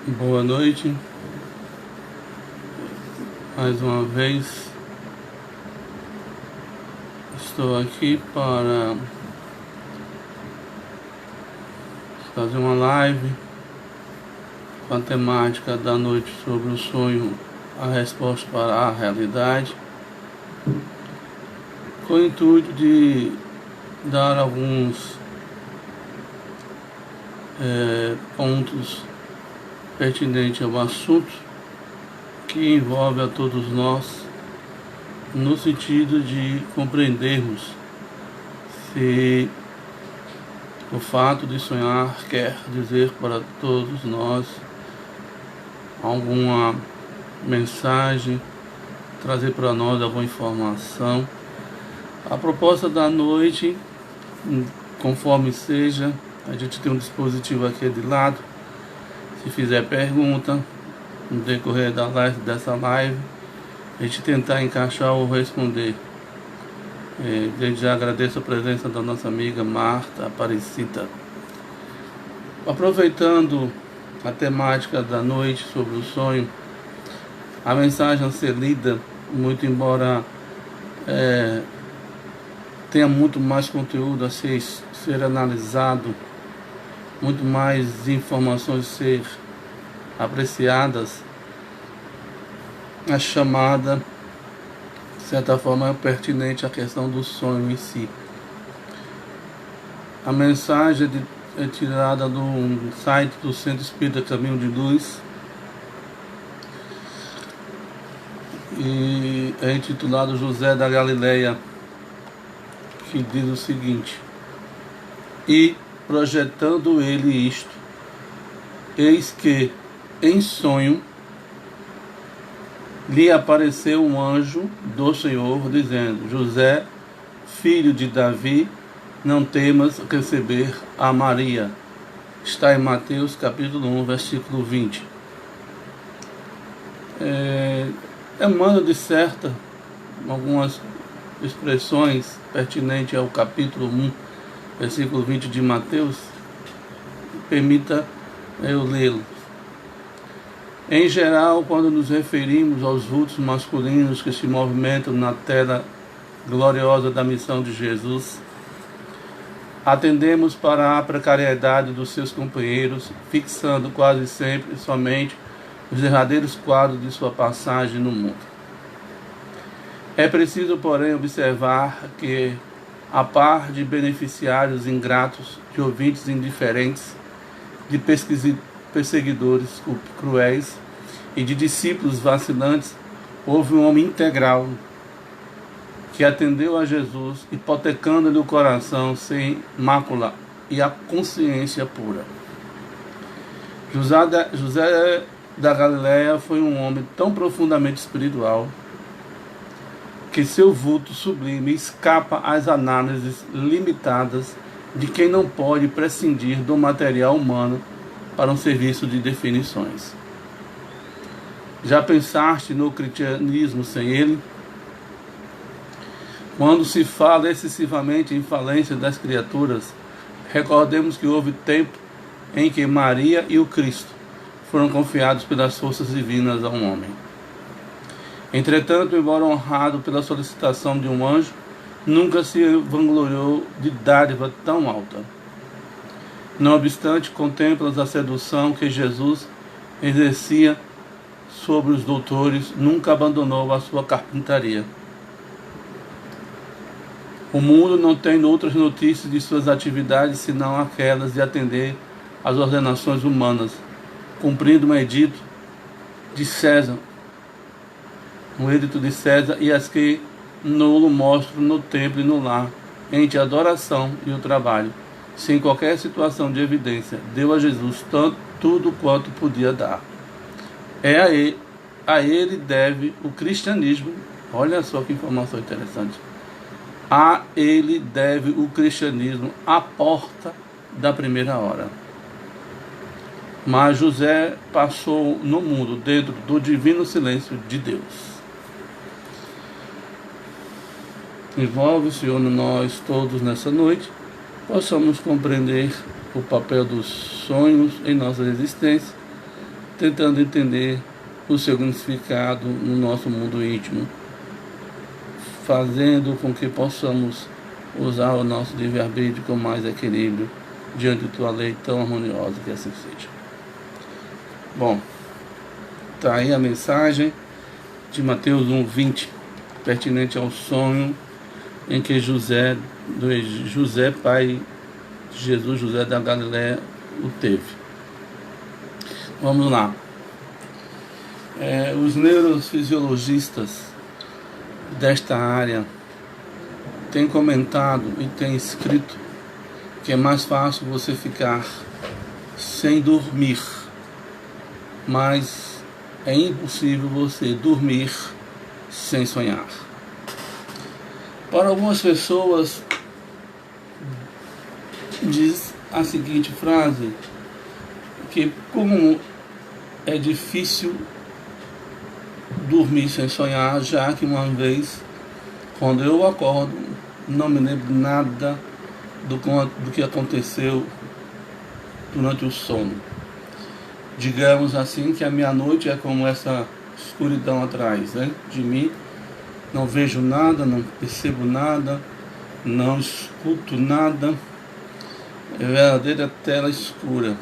Boa noite, mais uma vez estou aqui para fazer uma live com a temática da noite sobre o sonho, a resposta para a realidade, com o intuito de dar alguns pontos pertinentes ao assunto que envolve a todos nós, no sentido de compreendermos se o fato de sonhar quer dizer para todos nós alguma mensagem, trazer para nós alguma informação. A proposta da noite, conforme seja, a gente tem um dispositivo aqui de lado. Se fizer pergunta no decorrer dessa live, a gente tentar encaixar ou responder. Desde já agradeço a presença da nossa amiga Marta Aparecida. Aproveitando a temática da noite sobre o sonho, a mensagem a ser lida, muito embora tenha muito mais conteúdo a ser analisado, muito mais informações a ser apreciadas, a chamada, de certa forma, é pertinente à questão do sonho em si. A mensagem é tirada do site do Centro Espírita Caminho de Luz e é intitulado José da Galileia, que diz o seguinte: e projetando ele isto, eis que em sonho lhe apareceu um anjo do Senhor, dizendo: José, filho de Davi, não temas receber a Maria. Está em Mateus capítulo 1, versículo 20. Emana de certa algumas expressões pertinentes ao capítulo 1, versículo 20 de Mateus. Permita eu lê-lo. Em geral, quando nos referimos aos vultos masculinos que se movimentam na tela gloriosa da missão de Jesus, atendemos para a precariedade dos seus companheiros, fixando quase sempre somente os derradeiros quadros de sua passagem no mundo. É preciso, porém, observar que, a par de beneficiários ingratos, de ouvintes indiferentes, de perseguidores cruéis e de discípulos vacilantes, houve um homem integral que atendeu a Jesus, hipotecando-lhe o coração sem mácula e a consciência pura. José da Galileia foi um homem tão profundamente espiritual que seu vulto sublime escapa às análises limitadas de quem não pode prescindir do material humano para um serviço de definições. Já pensaste no cristianismo sem ele? Quando se fala excessivamente em falência das criaturas, recordemos que houve tempo em que Maria e o Cristo foram confiados pelas forças divinas a um homem. Entretanto, embora honrado pela solicitação de um anjo, nunca se vangloriou de dádiva tão alta. Não obstante, contemplas a sedução que Jesus exercia sobre os doutores, nunca abandonou a sua carpintaria. O mundo não tem outras notícias de suas atividades senão aquelas de atender às ordenações humanas, cumprindo um edito de César, e as que nulo mostram no templo e no lar, entre a adoração e o trabalho, sem qualquer situação de evidência, deu a Jesus tudo quanto podia dar. A ele deve o cristianismo. Olha só que informação interessante. A ele deve o cristianismo, a porta da primeira hora. Mas José passou no mundo dentro do divino silêncio de Deus. Envolve, Senhor, nós todos nessa noite, possamos compreender o papel dos sonhos em nossa existência tentando entender o seu significado no nosso mundo íntimo, fazendo com que possamos usar o nosso livre-arbítrio com mais equilíbrio diante de tua lei tão harmoniosa, que assim seja. Bom, tá aí a mensagem de Mateus 1:20, pertinente ao sonho em que José, pai de Jesus, José da Galileia, o teve. Vamos lá. Os neurofisiologistas desta área têm comentado e têm escrito que é mais fácil você ficar sem dormir, mas é impossível você dormir sem sonhar. Para algumas pessoas, diz a seguinte frase, que como é difícil dormir sem sonhar, já que uma vez, quando eu acordo, não me lembro nada do que aconteceu durante o sono. Digamos assim que a meia-noite é como essa escuridão atrás, de mim. Não vejo nada, não percebo nada, não escuto nada. É verdadeira tela escura.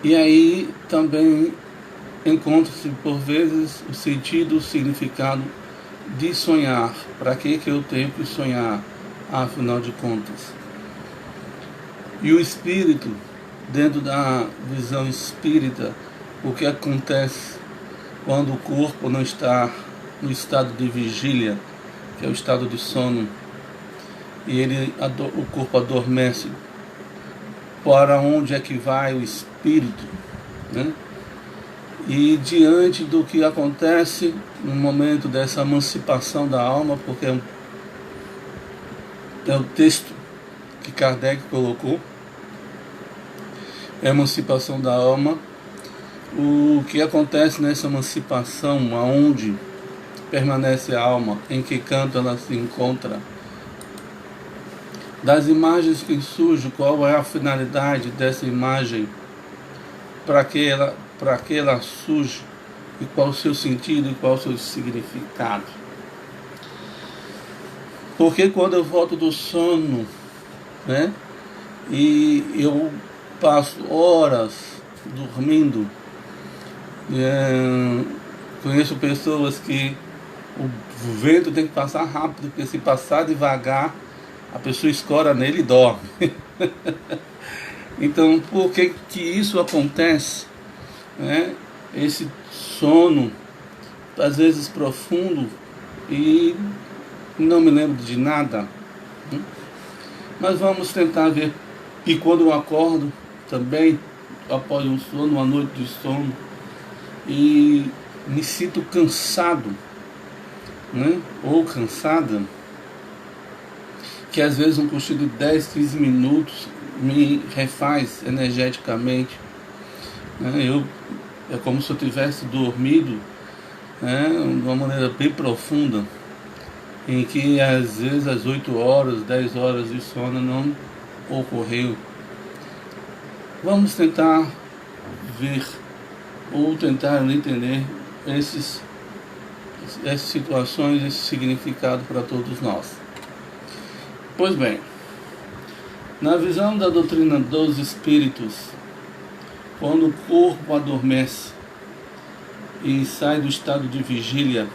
E aí também encontra-se por vezes o sentido, o significado de sonhar. Para que eu tenho que sonhar, afinal de contas? E o espírito, dentro da visão espírita, o que acontece quando o corpo não está no estado de vigília, que é o estado de sono, e o corpo adormece? Para onde é que vai o espírito, E diante do que acontece no momento dessa emancipação da alma, porque é o texto que Kardec colocou, a emancipação da alma, o que acontece nessa emancipação, aonde permanece a alma, em que canto ela se encontra, das imagens que surgem, qual é a finalidade dessa imagem, para que ela surge, e qual o seu sentido e qual o seu significado. Porque quando eu volto do sono, e eu passo horas dormindo, conheço pessoas que o vento tem que passar rápido, porque se passar devagar, a pessoa escora nele e dorme. Então, por que isso acontece? Esse sono, às vezes profundo, e não me lembro de nada. Mas vamos tentar ver. E quando eu acordo, também, após um sono, uma noite de sono, e me sinto cansado, ou cansada, que às vezes um cochilo de 10, 15 minutos me refaz energeticamente. É como se eu tivesse dormido, de uma maneira bem profunda, em que às vezes às 8 horas, 10 horas de sono não ocorreu. Vamos tentar ver ou tentar entender essas situações, esse significado para todos nós. Pois bem, na visão da doutrina dos espíritos, quando o corpo adormece e sai do estado de vigília,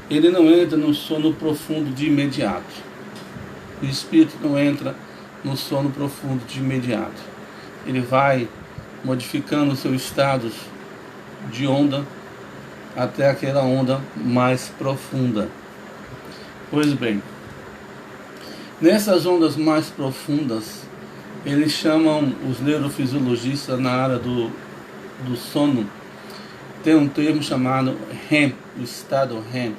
ele não entra no sono profundo de imediato. O espírito não entra no sono profundo de imediato. Ele vai modificando seus estados de onda até aquela onda mais profunda. Pois bem, nessas ondas mais profundas, eles chamam, os neurofisiologistas na área do sono, tem um termo chamado REM, o estado REM.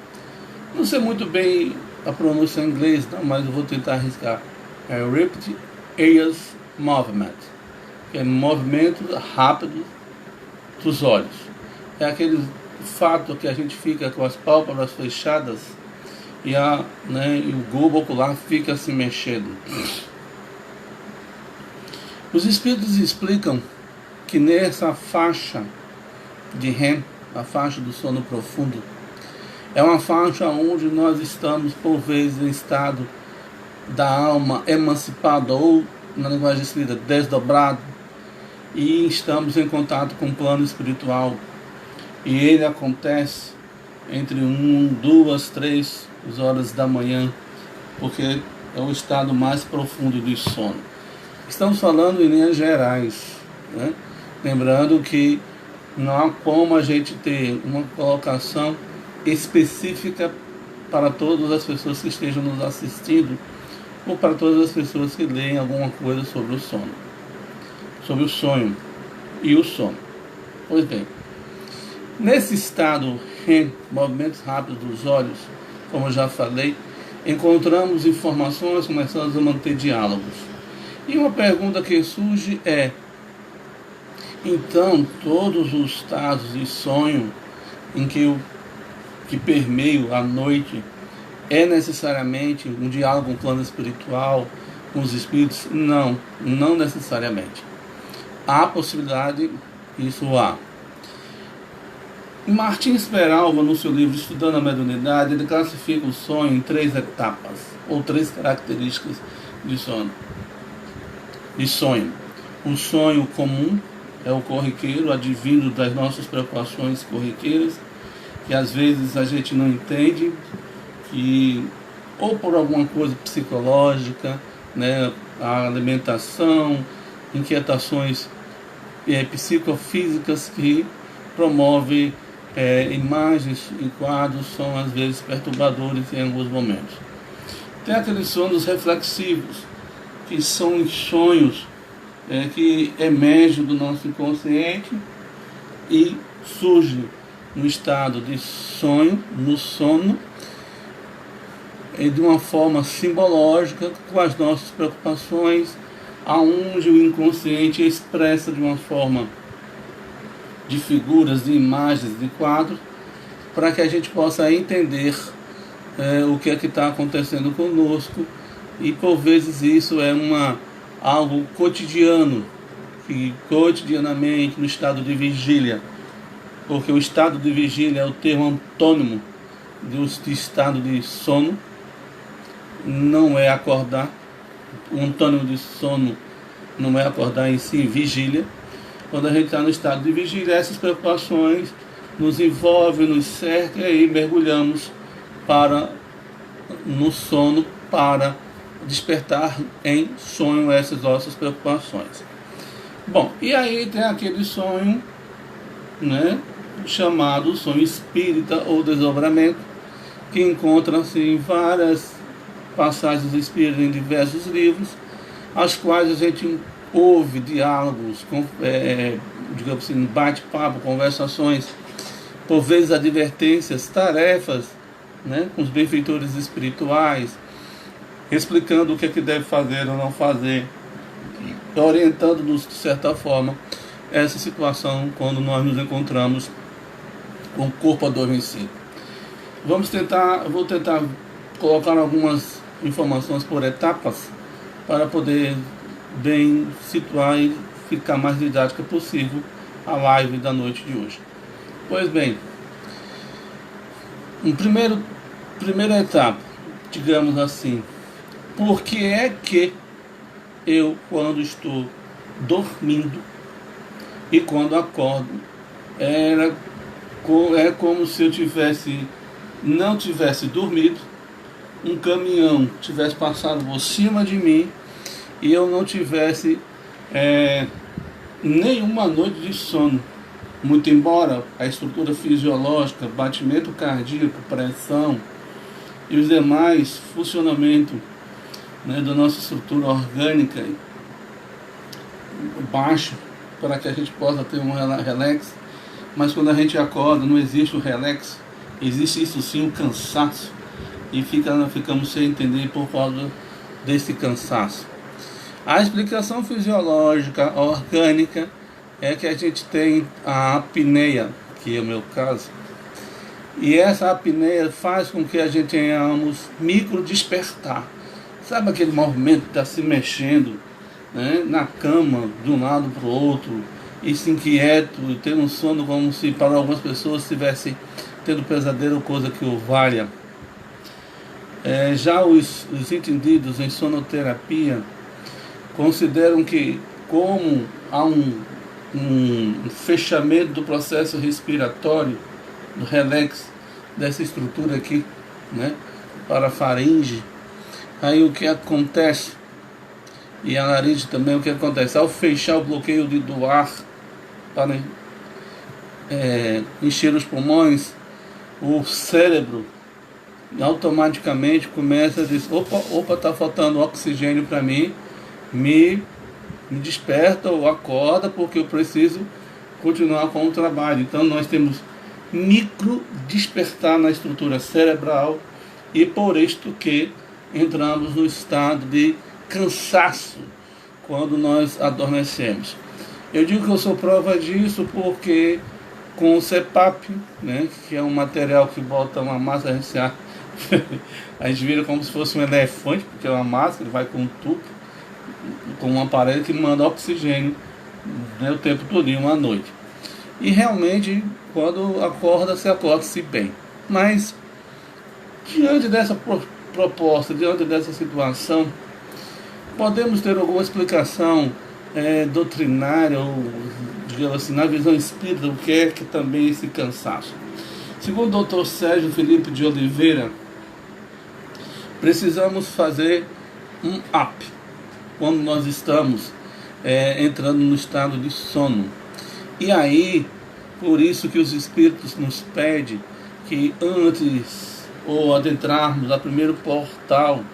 Não sei muito bem a pronúncia em inglês, não, mas eu vou tentar arriscar. É Rapid Eye Movement, que é movimento rápido dos olhos. É aquele fato que a gente fica com as pálpebras fechadas e o globo ocular fica se mexendo. Os espíritos explicam que nessa faixa de REM, a faixa do sono profundo, é uma faixa onde nós estamos, por vezes, em estado da alma emancipada ou, na linguagem escrita, desdobrado, e estamos em contato com o plano espiritual. E ele acontece entre 1, 2, 3 horas da manhã, porque é o estado mais profundo de sono. Estamos falando em linhas gerais, né? Lembrando que não há como a gente ter uma colocação específica para todas as pessoas que estejam nos assistindo ou para todas as pessoas que leem alguma coisa sobre o sono, sobre o sonho e o sono. Pois bem, nesse estado REM, movimentos rápidos dos olhos, como eu já falei, encontramos informações, começamos a manter diálogos. E uma pergunta que surge é: então todos os estados de sonho em que permeiam a noite é necessariamente um diálogo com o plano espiritual, com os espíritos? Não, não necessariamente. Há possibilidade, isso há. Martins Peralva, no seu livro Estudando a Mediunidade, ele classifica o sonho em 3 etapas, ou 3 características de sono. De sonho. O sonho comum é o corriqueiro, advindo das nossas preocupações corriqueiras, que às vezes a gente não entende, que ou por alguma coisa psicológica, né, a alimentação, inquietações psicofísicas que promovem imagens e quadros, são às vezes perturbadores em alguns momentos. Tem aqueles sonhos reflexivos, que são sonhos que emergem do nosso inconsciente e surgem no estado de sonho, no sono, de uma forma simbológica, com as nossas preocupações, aonde o inconsciente expressa de uma forma de figuras, de imagens, de quadros, para que a gente possa entender o que é que está acontecendo conosco. E por vezes isso é algo cotidiano, que cotidianamente no estado de vigília, porque o estado de vigília é o termo antônimo do estado de sono, não é acordar. O antônimo de sono não é acordar em si, vigília. Quando a gente está no estado de vigília, essas preocupações nos envolvem, nos cercam, e aí mergulhamos no sono para despertar em sonho essas nossas preocupações. Bom, e aí tem aquele sonho, né, chamado sonho espírita ou desdobramento, que encontra-se em várias passagens espíritas em diversos livros, as quais a gente ouve diálogos, digamos assim, bate-papo, conversações, por vezes advertências, tarefas, né, com os benfeitores espirituais, explicando o que é que deve fazer ou não fazer, orientando-nos de certa forma essa situação quando nós nos encontramos com o corpo adormecido. Vou tentar colocar algumas informações por etapas para poder bem situar e ficar mais didática possível a live da noite de hoje. Pois bem, primeira etapa, digamos assim, por que é que eu, quando estou dormindo e quando acordo, é como se eu não tivesse dormido, um caminhão tivesse passado por cima de mim e eu não tivesse nenhuma noite de sono. Muito embora a estrutura fisiológica, batimento cardíaco, pressão e os demais funcionamentos, né, da nossa estrutura orgânica baixo, para que a gente possa ter um relax, mas quando a gente acorda não existe o relax, existe isso sim, o cansaço, e ficamos sem entender por causa desse cansaço. A explicação fisiológica orgânica é que a gente tem a apneia, que é o meu caso, e essa apneia faz com que a gente tenhamos micro despertar. Sabe aquele movimento que está se mexendo, né, na cama, de um lado para o outro, e se inquieto, e tendo um sono como se para algumas pessoas estivesse tendo pesadelo, coisa que o valha. Já os entendidos em sonoterapia consideram que, como há um fechamento do processo respiratório, do relax, dessa estrutura aqui, né, para a faringe, aí o que acontece, e a laringe também, o que acontece? Ao fechar o bloqueio do ar para encher os pulmões, o cérebro automaticamente começa a dizer: opa, tá faltando oxigênio para mim, me desperta ou acorda, porque eu preciso continuar com o trabalho. Então nós temos micro despertar na estrutura cerebral, e por isto que entramos no estado de cansaço quando nós adormecemos. Eu digo que eu sou prova disso porque com o CPAP, né, que é um material que bota uma massa RCA, a gente vira como se fosse um elefante, porque é uma massa, ele vai com um tubo, com um aparelho que manda oxigênio, né, o tempo todinho, à noite. E realmente, quando acorda, se acorda-se bem. Mas, diante dessa proposta, diante dessa situação, podemos ter alguma explicação doutrinária, ou, digamos assim, na visão espírita, o que é que também esse cansaço? Segundo o Dr. Sérgio Felipe de Oliveira, precisamos fazer um up quando nós estamos entrando no estado de sono. E aí, por isso que os espíritos nos pedem que antes ou adentrarmos a primeiro portal,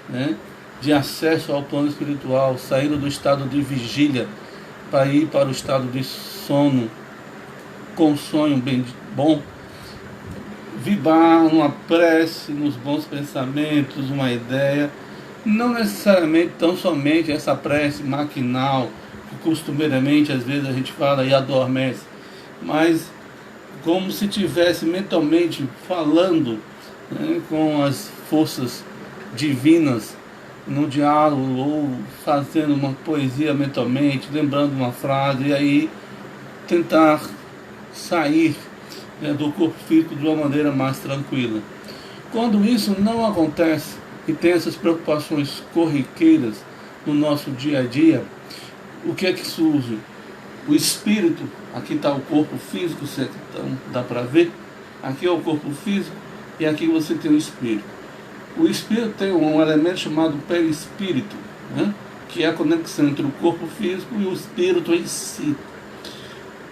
né, de acesso ao plano espiritual, saindo do estado de vigília para ir para o estado de sono, com um sonho bem bom, vibrar uma prece, nos bons pensamentos, uma ideia, não necessariamente tão somente essa prece maquinal, que costumeiramente às vezes a gente fala e adormece, mas como se estivesse mentalmente falando, né, com as forças divinas no diálogo, ou fazendo uma poesia mentalmente, lembrando uma frase, e aí tentar sair, né, do corpo físico de uma maneira mais tranquila. Quando isso não acontece e tem essas preocupações corriqueiras no nosso dia a dia, o que é que surge? O espírito, aqui está o corpo físico, então dá para ver, aqui é o corpo físico e aqui você tem o espírito. O espírito tem um elemento chamado perispírito, né, que é a conexão entre o corpo físico e o espírito em si.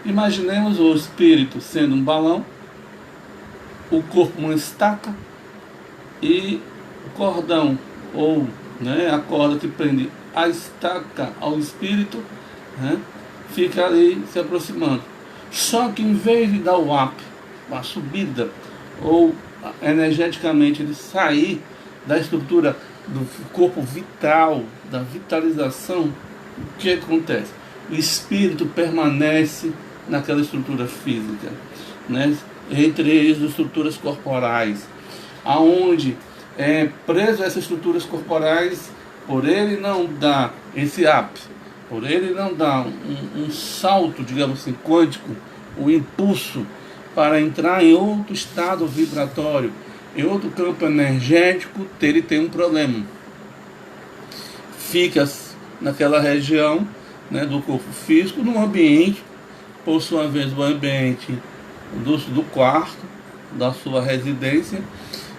Imaginemos o espírito sendo um balão, o corpo uma estaca e o cordão, ou, né, a corda que prende a estaca ao espírito, né, fica ali se aproximando. Só que em vez de dar o up, a subida, ou energeticamente ele sair da estrutura do corpo vital, da vitalização, o que acontece? O espírito permanece naquela estrutura física, né, entre eles as estruturas corporais, aonde é preso a essas estruturas corporais, por ele não dar esse up, por ele não dar um salto, digamos assim, quântico, um impulso para entrar em outro estado vibratório, em outro campo energético, ele tem um problema. Fica naquela região, né, do corpo físico, num ambiente, por sua vez, o ambiente do quarto, da sua residência,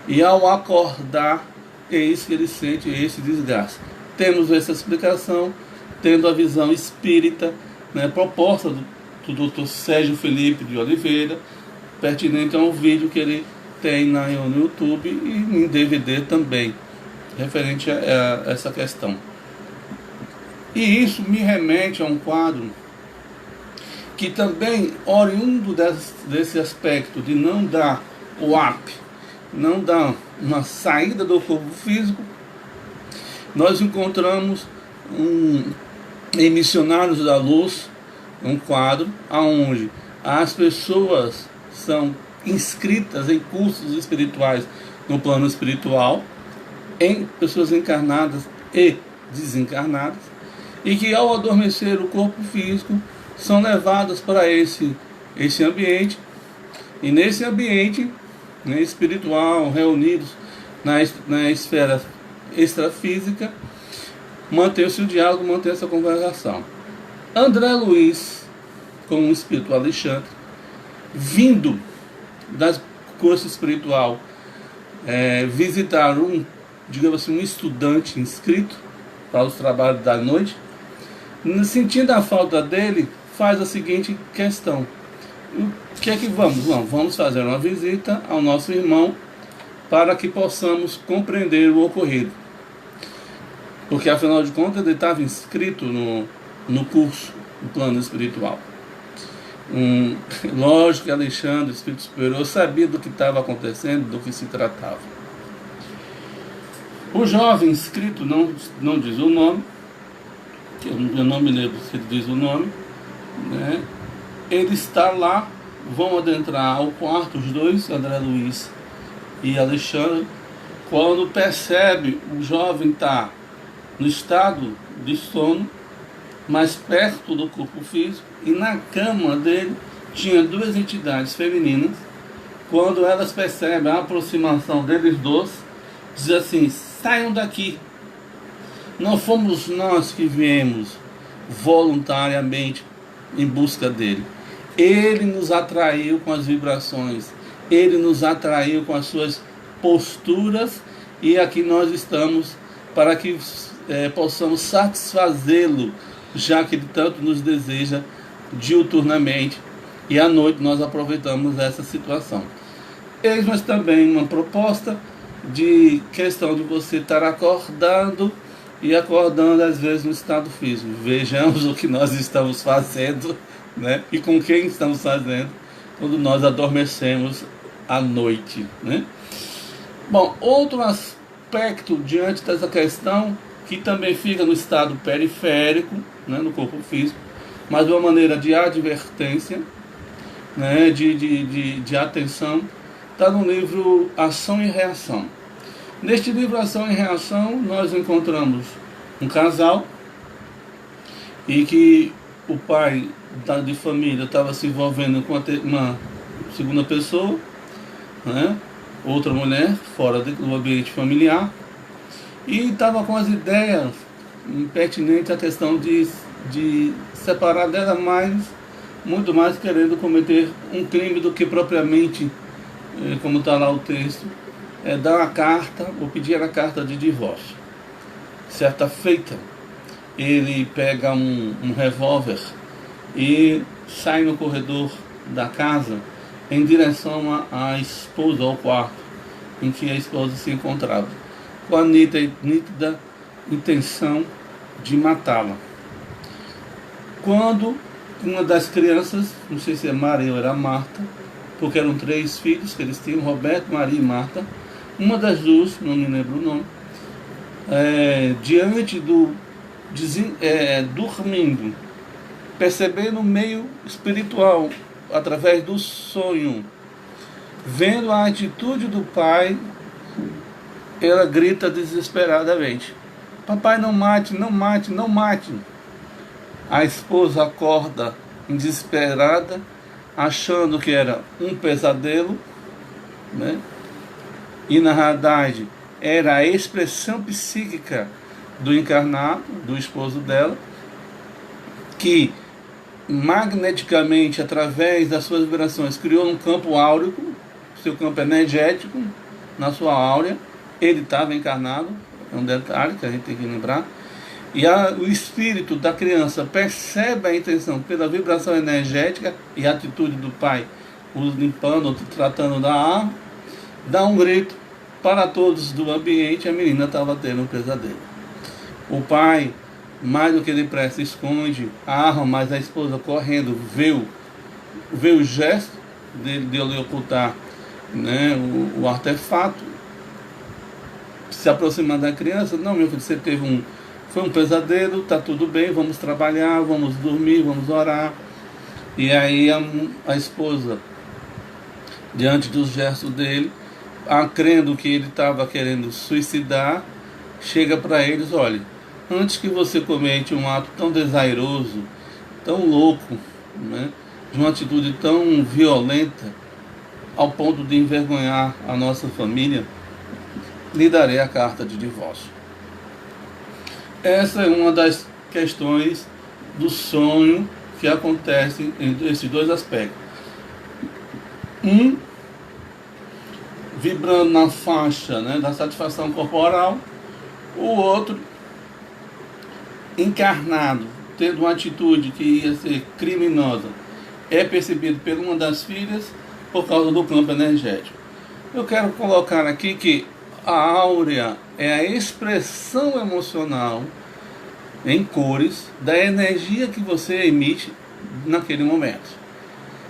e ao acordar, é isso que ele sente, esse desgaste. Temos essa explicação, tendo a visão espírita, né, proposta do Dr. Sérgio Felipe de Oliveira, pertinente a um vídeo que ele tem no YouTube e em DVD também, referente a essa questão. E isso me remete a um quadro que também, oriundo desse aspecto de não dar o up, não dar uma saída do corpo físico, nós encontramos em Missionários da Luz, um quadro onde as pessoas são inscritas em cursos espirituais no plano espiritual, em pessoas encarnadas e desencarnadas, e que ao adormecer o corpo físico são levados para esse ambiente, e nesse ambiente, né, espiritual, reunidos na esfera extrafísica, mantém-se o diálogo, mantém-se a conversação. André Luiz, com o espírito Alexandre, vindo da curso espiritual, visitar digamos assim, um estudante inscrito para os trabalhos da noite, sentindo a falta dele, faz a seguinte questão: o que é que vamos fazer uma visita ao nosso irmão para que possamos compreender o ocorrido, porque afinal de contas ele estava inscrito no curso do plano espiritual. Lógico que Alexandre, espírito superior, sabia do que estava acontecendo, do que se tratava. O jovem inscrito não diz o nome, que eu não me lembro se ele diz o nome, né? Ele está lá, vão adentrar ao quarto, os dois, André Luiz e Alexandre. Quando percebe, o jovem está no estado de sono, mais perto do corpo físico, e na cama dele tinha duas entidades femininas. Quando elas percebem a aproximação deles dois, diz assim: saiam daqui, não fomos nós que viemos voluntariamente em busca dele. Ele nos atraiu com as vibrações, ele nos atraiu com as suas posturas, e aqui nós estamos para que possamos satisfazê-lo, já que ele tanto nos deseja diuturnamente, e à noite nós aproveitamos essa situação. Eis-nos também uma proposta de questão de você estar acordando e acordando às vezes no estado físico. Vejamos o que nós estamos fazendo, né? E com quem estamos fazendo quando nós adormecemos à noite, né? Bom, outro aspecto diante dessa questão, que também fica no estado periférico, né, no corpo físico, mas de uma maneira de advertência, né, de atenção, está no livro Ação e Reação. Neste livro Ação e Reação, nós encontramos um casal, e que o pai de família estava se envolvendo com uma segunda pessoa, né, outra mulher, fora do ambiente familiar, e estava com as ideias impertinentes à questão de separar dela, muito mais querendo cometer um crime do que propriamente, como está lá o texto, dar uma carta ou pedir a carta de divórcio. Certa feita, ele pega um revólver e sai no corredor da casa em direção à esposa, ao quarto em que a esposa se encontrava, com a nítida intenção de matá-la. Quando uma das crianças, não sei se é Maria ou era Marta, porque eram 3 filhos que eles tinham, Roberto, Maria e Marta, uma das duas, não me lembro o nome, diante dormindo, percebendo o meio espiritual, através do sonho, vendo a atitude do pai, ela grita desesperadamente: papai, não mate, não mate, não mate. A esposa acorda desesperada, achando que era um pesadelo, né? E na realidade era a expressão psíquica do encarnado, do esposo dela, que magneticamente, através das suas vibrações, criou um campo áureo, seu campo energético na sua áurea. Ele estava encarnado, é um detalhe que a gente tem que lembrar. E o espírito da criança percebe a intenção pela vibração energética e a atitude do pai, os limpando, tratando da arma, dá um grito para todos do ambiente. A menina estava tendo um pesadelo. O pai, mais do que depressa, esconde a arma, mas a esposa, correndo, vê o gesto de ele ocultar, né, o artefato, se aproximar da criança. Não, meu filho, você foi um pesadelo, está tudo bem, vamos trabalhar, vamos dormir, vamos orar. E aí a esposa, diante dos gestos dele, crendo que ele estava querendo suicidar, chega para eles: olha, antes que você cometa um ato tão desairoso, tão louco, né, de uma atitude tão violenta, ao ponto de envergonhar a nossa família, lhe darei a carta de divórcio. Essa é uma das questões do sonho que acontece entre esses dois aspectos. Um, vibrando na faixa, né, da satisfação corporal, o outro encarnado, tendo uma atitude que ia ser criminosa, é percebido por uma das filhas por causa do campo energético. Eu quero colocar aqui que a áurea é a expressão emocional em cores da energia que você emite naquele momento.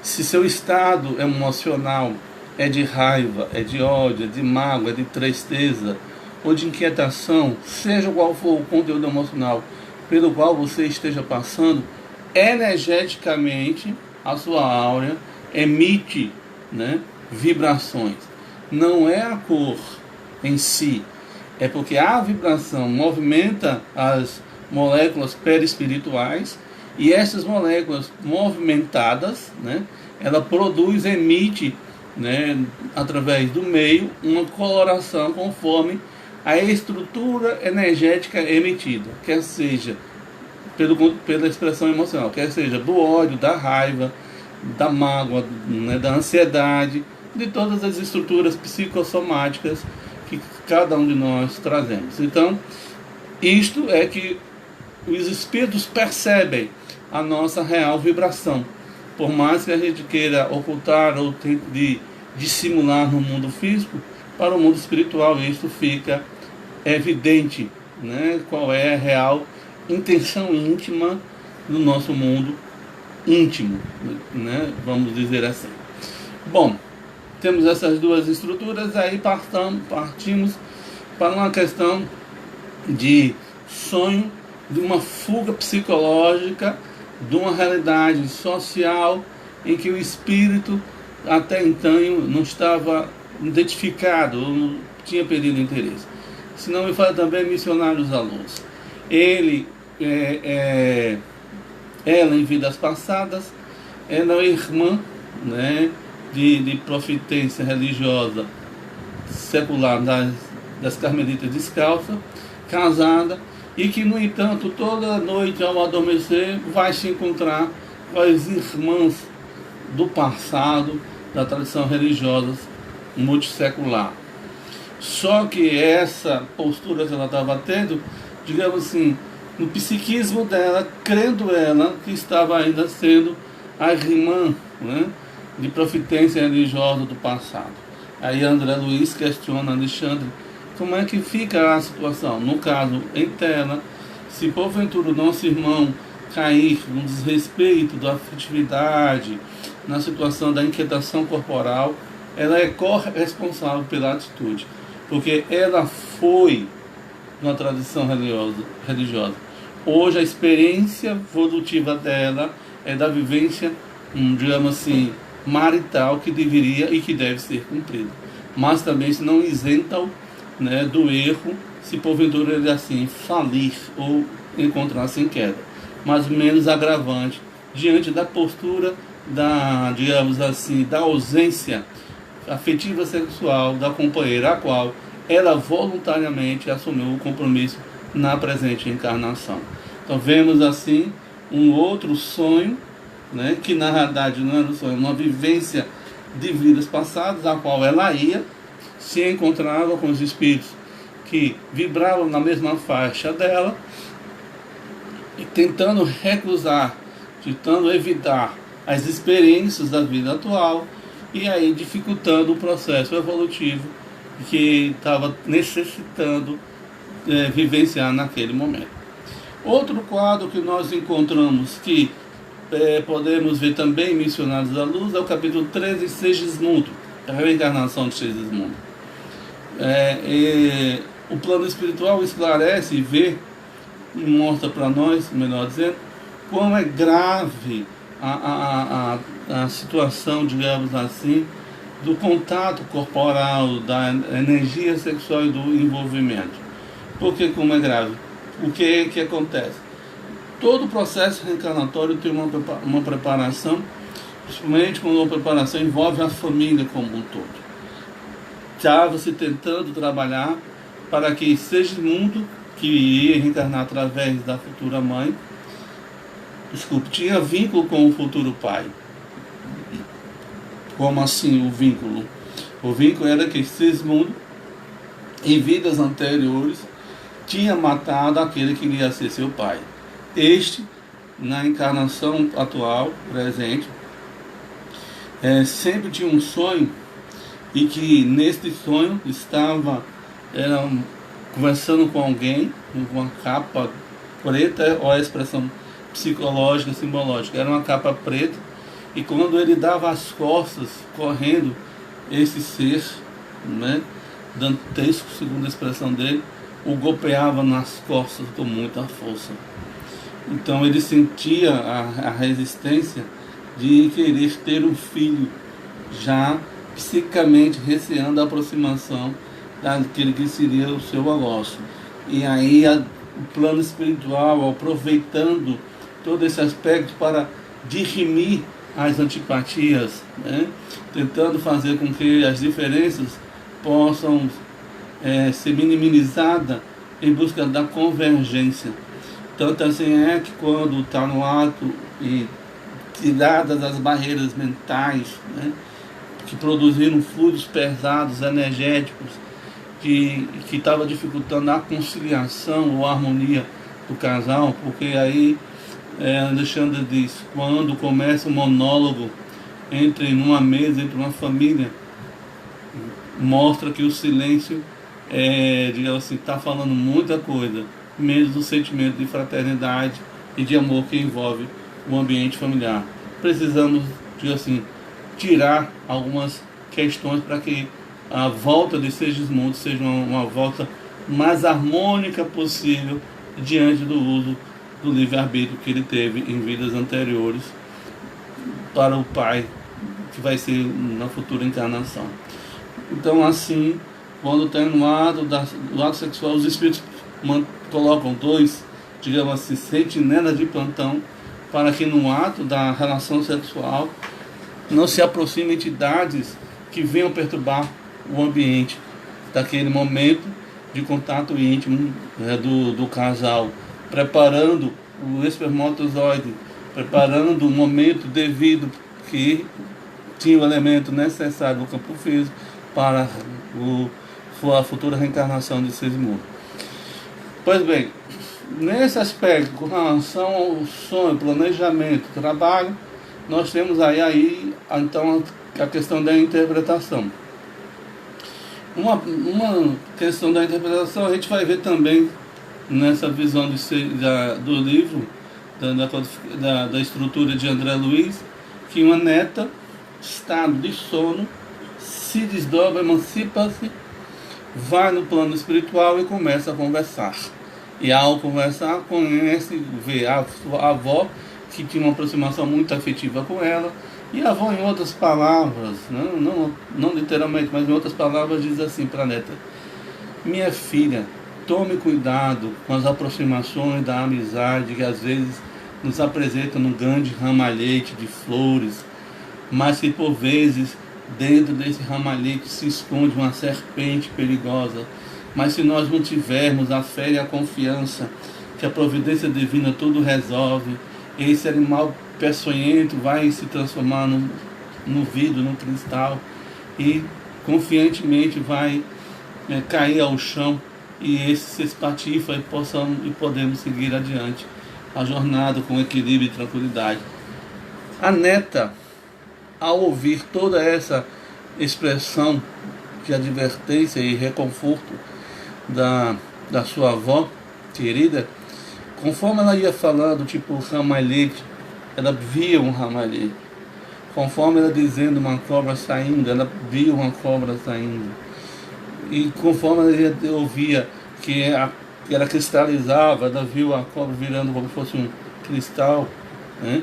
Se seu estado emocional é de raiva, é de ódio, é de mágoa, é de tristeza ou de inquietação, seja qual for o conteúdo emocional pelo qual você esteja passando, energeticamente a sua áurea emite, né, vibrações. Não é a cor em si, é porque a vibração movimenta as moléculas perispirituais e essas moléculas movimentadas, né, ela produz, emite, né, através do meio, uma coloração conforme a estrutura energética emitida, quer seja pela expressão emocional, quer seja do ódio, da raiva, da mágoa, né, da ansiedade, de todas as estruturas psicossomáticas que cada um de nós trazemos. Então, isto é que os espíritos percebem a nossa real vibração. Por mais que a gente queira ocultar ou tente dissimular no mundo físico, para o mundo espiritual isso fica evidente, né, qual é a real intenção íntima do nosso mundo íntimo, né, vamos dizer assim. Bom, temos essas duas estruturas, aí partimos para uma questão de sonho, de uma fuga psicológica, de uma realidade social em que o espírito até então não estava identificado, ou não tinha perdido interesse. Se não me fala também missionários à luz. Ela em vidas passadas era uma irmã, né, de profitência religiosa secular das Carmelitas Descalças, casada, e que, no entanto, toda noite ao adormecer vai se encontrar com as irmãs do passado, da tradição religiosa multissecular. Só que essa postura que ela estava tendo, digamos assim, no psiquismo dela, crendo ela que estava ainda sendo a irmã, né, de profitência religiosa do passado. Aí André Luiz questiona Alexandre como é que fica a situação. No caso, em tela, se porventura o nosso irmão cair no desrespeito da afetividade, na situação da inquietação corporal, ela é corresponsável pela atitude, porque ela foi na tradição religiosa. Hoje a experiência evolutiva dela é da vivência, digamos assim, marital, que deveria e que deve ser cumprida. Mas também se não isenta, né, do erro, se porventura ele assim falir ou encontrar-se em queda. Mas menos agravante diante da postura digamos assim, da ausência afetiva sexual da companheira, a qual ela voluntariamente assumiu o compromisso na presente encarnação. Então vemos assim um outro sonho, né, que na realidade não era um sonho, uma vivência de vidas passadas, a qual ela ia, se encontrava com os espíritos que vibravam na mesma faixa dela, e tentando recusar, tentando evitar as experiências da vida atual, e aí dificultando o processo evolutivo que estava necessitando vivenciar naquele momento. Outro quadro que nós encontramos que podemos ver também Missionários da Luz é o capítulo 13, Segismundo, a reencarnação de Segismundo. O plano espiritual esclarece e vê, e mostra para nós, melhor dizendo, como é grave a situação, digamos assim, do contato corporal, da energia sexual e do envolvimento. Por que como é grave? O que acontece? todo o processo reencarnatório tem uma preparação, principalmente quando uma preparação envolve a família como um todo. Estava-se tentando trabalhar para que Segismundo, que ia reencarnar através da futura mãe, tinha vínculo com o futuro pai. Como assim o vínculo? O vínculo era que Segismundo, em vidas anteriores, tinha matado aquele que iria ser seu pai. Este, na encarnação atual, presente, sempre tinha um sonho, e que neste sonho estava conversando com alguém, com uma capa preta, ou a expressão psicológica, simbológica, era uma capa preta, e quando ele dava as costas, correndo, esse ser, né, dantesco, segundo a expressão dele, o golpeava nas costas com muita força. Então ele sentia a resistência de querer ter um filho, já psicamente receando a aproximação daquele que seria o seu algoz. E aí o plano espiritual, aproveitando todo esse aspecto para dirimir as antipatias, né? Tentando fazer com que as diferenças possam ser minimizadas em busca da convergência. Tanto assim é que quando está no ato e tiradas as barreiras mentais, né, que produziram fluidos pesados, energéticos, que estava dificultando a conciliação ou a harmonia do casal, porque aí Alexandre diz, quando começa um monólogo numa mesa, entre uma família, mostra que o silêncio digamos assim, está falando muita coisa, menos do sentimento de fraternidade e de amor que envolve o ambiente familiar. Precisamos, digamos assim, tirar algumas questões para que a volta de Segismundo seja uma volta mais harmônica possível diante do uso do livre-arbítrio que ele teve em vidas anteriores para o pai, que vai ser na futura encarnação. Então, assim, quando tem no ato do ato sexual, os espíritos colocam dois, digamos assim, sentinelas de plantão, para que no ato da relação sexual não se aproximem entidades que venham perturbar o ambiente daquele momento de contato íntimo do casal, preparando o espermatozoide, preparando o momento devido que tinha o elemento necessário do campo físico para a futura reencarnação de Segismundo. Pois bem, nesse aspecto, com relação ao sonho, planejamento, trabalho, nós temos aí então a questão da interpretação. Uma questão da interpretação a gente vai ver também nessa visão do livro, da estrutura de André Luiz, que uma neta, estado de sono, se desdobra, emancipa-se, vai no plano espiritual e começa a conversar. E ao conversar, vê a avó, que tinha uma aproximação muito afetiva com ela, e a avó, em outras palavras, não literalmente, mas em outras palavras, diz assim para a neta: minha filha, tome cuidado com as aproximações da amizade que às vezes nos apresentam num grande ramalhete de flores, mas que por vezes dentro desse ramalhete se esconde uma serpente perigosa. Mas se nós mantivermos a fé e a confiança que a providência divina tudo resolve, esse animal peçonhento vai se transformar no vidro, no cristal, e confiantemente vai cair ao chão, e esse se espatifa e podemos seguir adiante a jornada com equilíbrio e tranquilidade. A neta, ao ouvir toda essa expressão de advertência e reconforto da sua avó querida, conforme ela ia falando, tipo ramalhete, ela via um ramalhete. Conforme ela dizendo uma cobra saindo, ela via uma cobra saindo. E conforme ela ouvia que ela cristalizava, ela viu a cobra virando como se fosse um cristal, né?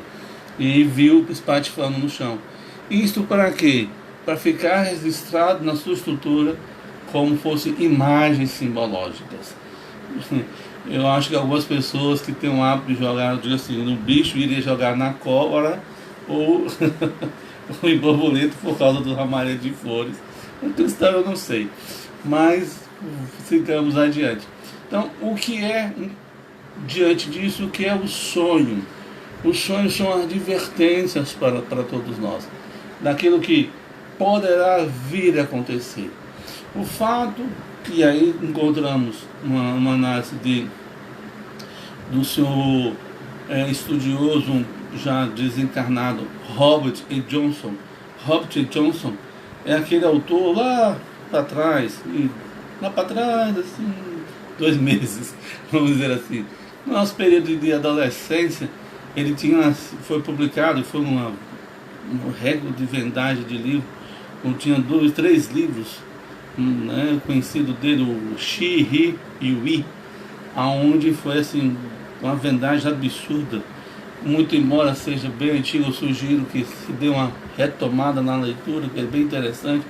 E viu espatifando no chão. Isto para quê? Para ficar registrado na sua estrutura como fossem imagens simbológicas. Eu acho que algumas pessoas que têm o hábito de jogar, digo assim, no bicho iria jogar na cobra ou, ou em borboleta por causa do ramalhete de flores. O cristão eu não sei, mas sigamos adiante. Então, o que é, diante disso, o que é o sonho? Os sonhos são advertências para todos nós, daquilo que poderá vir a acontecer. O fato, e aí encontramos uma análise do seu estudioso já desencarnado, Robert E. Johnson. Robert E. Johnson é aquele autor lá para trás, assim, 2 meses, vamos dizer assim. No nosso período de adolescência, ele foi publicado, foi um recorde de vendagem de livro, tinha 2, 3 livros, né, conhecido dele, o She, He e o I, aonde foi assim, uma vendagem absurda. Muito embora seja bem antigo, eu sugiro que se dê uma retomada na leitura, que é bem interessante.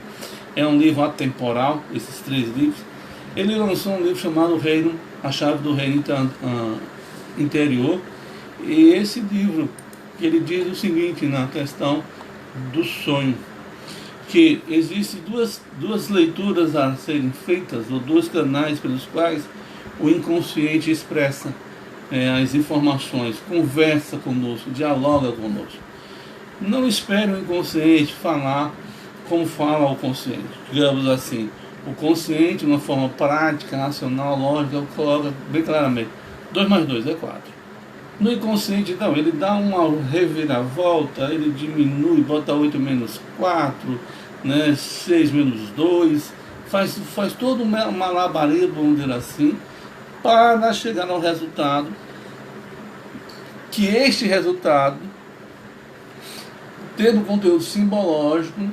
É um livro atemporal, esses 3 livros. Ele lançou um livro chamado Reino, A Chave do Reino Interior. E esse livro, ele diz o seguinte na questão do sonho, que existem duas leituras a serem feitas, ou 2 canais pelos quais o inconsciente expressa as informações, conversa conosco, dialoga conosco. Não espere o inconsciente falar como fala o consciente. Digamos assim, o consciente, de uma forma prática, racional, lógica, coloca bem claramente: 2 mais 2 é 4. No inconsciente, não, ele dá uma reviravolta, ele diminui, bota 8 menos 4, né, 6 menos 2, faz todo um malabarismo, vamos dizer assim, para chegar ao resultado, que este resultado, tendo conteúdo simbológico,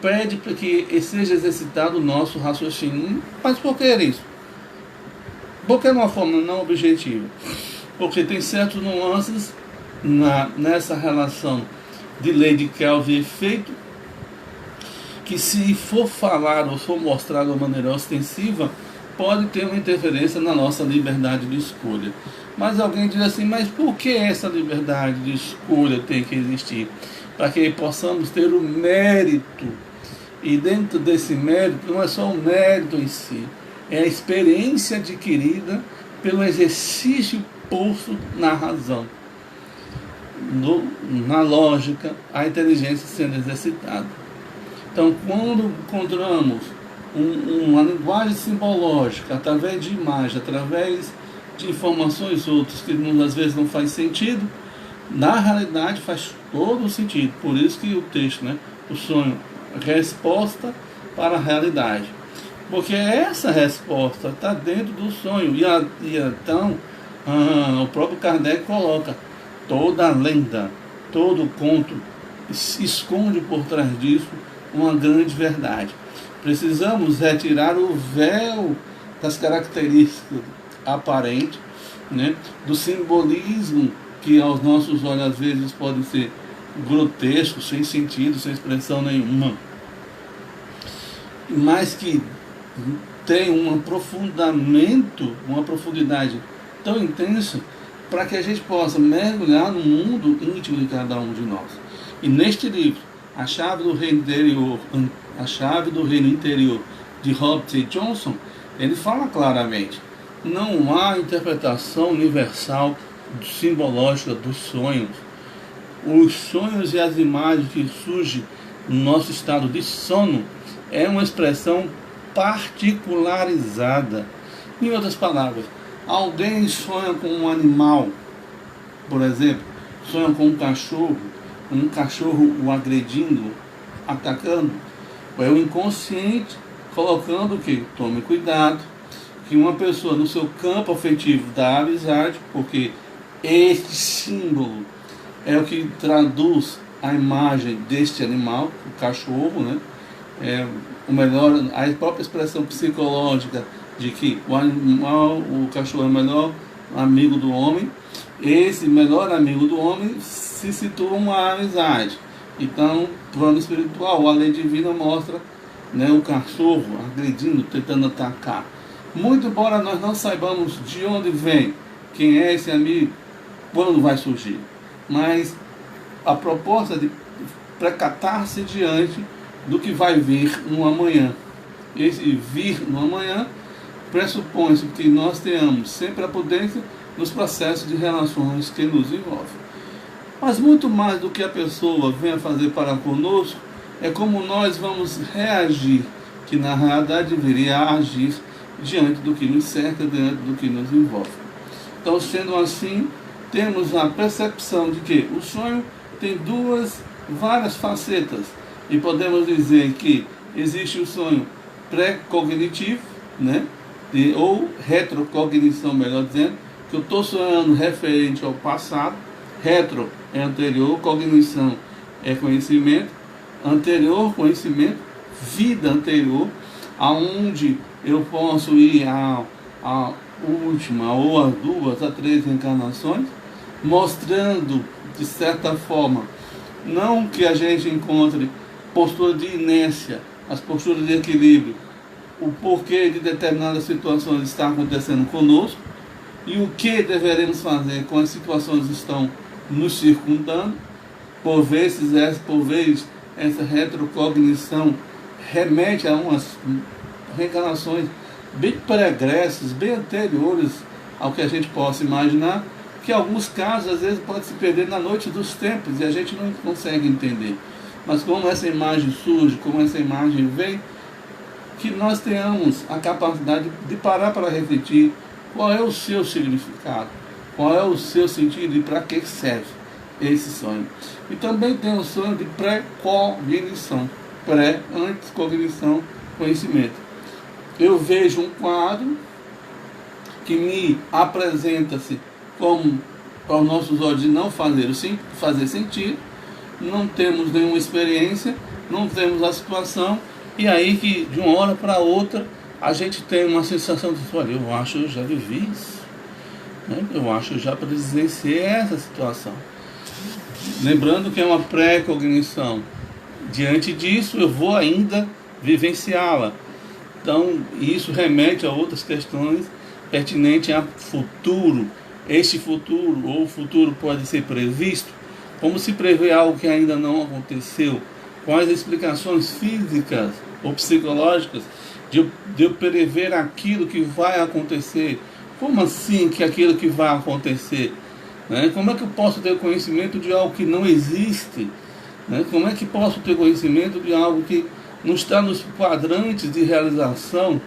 pede para que seja exercitado o nosso raciocínio. Mas por que isso? Porque de uma forma não objetiva. Porque tem certas nuances nessa relação de lei de causa e efeito, que se for falado ou for mostrado de uma maneira ostensiva, pode ter uma interferência na nossa liberdade de escolha. Mas alguém diz assim: mas por que essa liberdade de escolha tem que existir? Para que possamos ter o mérito. E dentro desse mérito, não é só o mérito em si, é a experiência adquirida pelo exercício posto na razão, na lógica, a inteligência sendo exercitada. Então, quando encontramos uma linguagem simbológica, através de imagem, através de informações outras que às vezes não faz sentido, na realidade faz todo o sentido. Por isso que o texto, né, o sonho, resposta para a realidade. Porque essa resposta está dentro do sonho. E então, o próprio Kardec coloca: toda lenda, todo conto esconde por trás disso uma grande verdade. Precisamos retirar o véu das características aparentes, né, do simbolismo que aos nossos olhos às vezes pode ser grotesco, sem sentido, sem expressão nenhuma, mas que tem um aprofundamento, uma profundidade tão intensa, para que a gente possa mergulhar no mundo íntimo de cada um de nós. E neste livro, A Chave do Reino Interior, de Robert E. Johnson, ele fala claramente: não há interpretação universal simbológica dos sonhos. Os sonhos e as imagens que surgem no nosso estado de sono é uma expressão particularizada. Em outras palavras, alguém sonha com um animal, por exemplo, sonha com um cachorro o agredindo, atacando, é o inconsciente colocando o que? Tome cuidado, que uma pessoa no seu campo afetivo da amizade, porque este símbolo é o que traduz a imagem deste animal, o cachorro, né? A própria expressão psicológica de que o cachorro é o melhor amigo do homem. Esse melhor amigo do homem se situa uma amizade. Então, plano espiritual, a lei divina mostra, né, o cachorro agredindo, tentando atacar. Muito embora nós não saibamos de onde vem, quem é esse amigo, quando vai surgir, mas a proposta de precatar-se diante do que vai vir no amanhã. Esse vir no amanhã pressupõe que nós tenhamos sempre a prudência nos processos de relações que nos envolvem. Mas muito mais do que a pessoa venha fazer para conosco, é como nós vamos reagir, que na realidade deveria agir diante do que nos cerca, diante do que nos envolve. Então, sendo assim, temos a percepção de que o sonho tem várias facetas, e podemos dizer que existe o sonho pré-cognitivo, né? Ou retrocognição, melhor dizendo, que eu estou sonhando referente ao passado. Retro é anterior, cognição é conhecimento, anterior conhecimento, vida anterior, aonde eu posso ir à última, ou às 2 a 3 reencarnações, mostrando, de certa forma, não que a gente encontre postura de inércia, as posturas de equilíbrio, o porquê de determinadas situações está acontecendo conosco e o que deveremos fazer com as situações que estão nos circundando. Por vezes essa retrocognição remete a umas reencarnações bem pregressas, bem anteriores ao que a gente possa imaginar, que em alguns casos às vezes pode se perder na noite dos tempos e a gente não consegue entender. Mas como essa imagem surge, como essa imagem vem, que nós tenhamos a capacidade de parar para refletir qual é o seu significado, qual é o seu sentido e para que serve esse sonho. E também tem o sonho de pré-cognição, antes cognição, conhecimento. Eu vejo um quadro que me apresenta-se como, para os nossos olhos, de não fazer sentido, não temos nenhuma experiência, não temos a situação, e aí que de uma hora para outra a gente tem uma sensação de, olha, eu acho que eu já vivi isso, né? Eu acho que eu já presenciei essa situação. Lembrando que é uma pré-cognição. Diante disso eu vou ainda vivenciá-la. Então isso remete a outras questões pertinentes a futuro. Este futuro, ou o futuro pode ser previsto. Como se prevê algo que ainda não aconteceu? Quais explicações físicas ou psicológicas de eu prever aquilo que vai acontecer? Como assim que aquilo que vai acontecer? Né? Como é que eu posso ter conhecimento de algo que não existe? Né? Como é que posso ter conhecimento de algo que não está nos quadrantes de realização,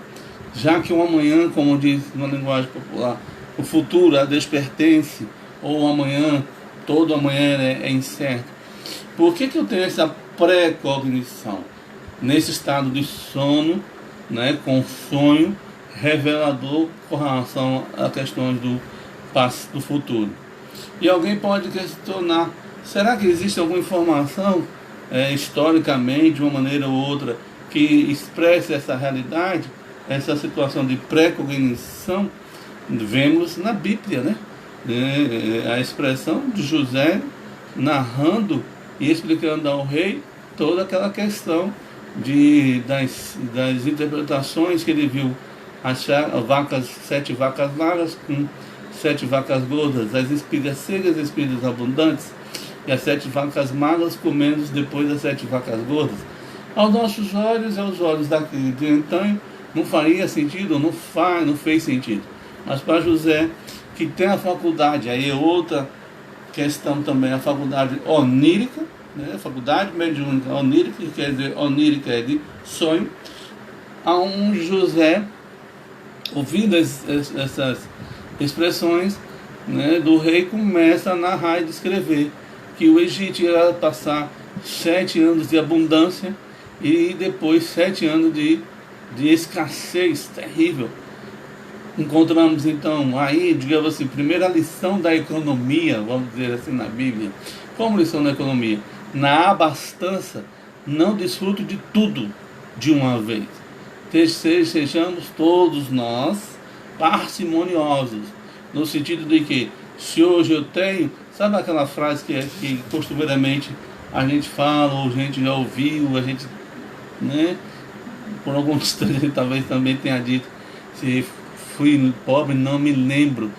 já que o amanhã, como diz na linguagem popular, o futuro a Deus pertence, ou o amanhã, todo amanhã é incerto. Por que eu tenho essa pré-cognição? Nesse estado de sono, né, com sonho revelador com relação a questões do futuro. E alguém pode questionar, será que existe alguma informação historicamente, de uma maneira ou outra, que expresse essa realidade, essa situação de pré-cognição? Vemos na Bíblia, né? A expressão de José narrando e explicando ao rei toda aquela questão das interpretações que ele viu, as 7 vacas magras com 7 vacas gordas, as espigas secas e espigas abundantes, e as 7 vacas magras comendo depois das 7 vacas gordas. Aos nossos olhos e aos olhos de antanho, não faria sentido, não fez sentido. Mas para José, que tem a faculdade, aí é outra questão também, a faculdade onírica, né? A faculdade mediúnica onírica, que quer dizer, onírica é de sonho, a um José, ouvindo essas expressões, né, do rei, começa a narrar e descrever que o Egito ia passar 7 anos de abundância e depois 7 anos de escassez terrível. Encontramos então aí, digamos assim, primeira lição da economia, vamos dizer assim, na Bíblia. Como lição da economia? Na abastança, não desfruto de tudo de uma vez. Sejamos todos nós parcimoniosos, no sentido de que, se hoje eu tenho, sabe aquela frase que costumeiramente a gente fala, ou a gente já ouviu, a gente, né, por algum instante talvez também tenha dito, Se fui pobre, não me lembro.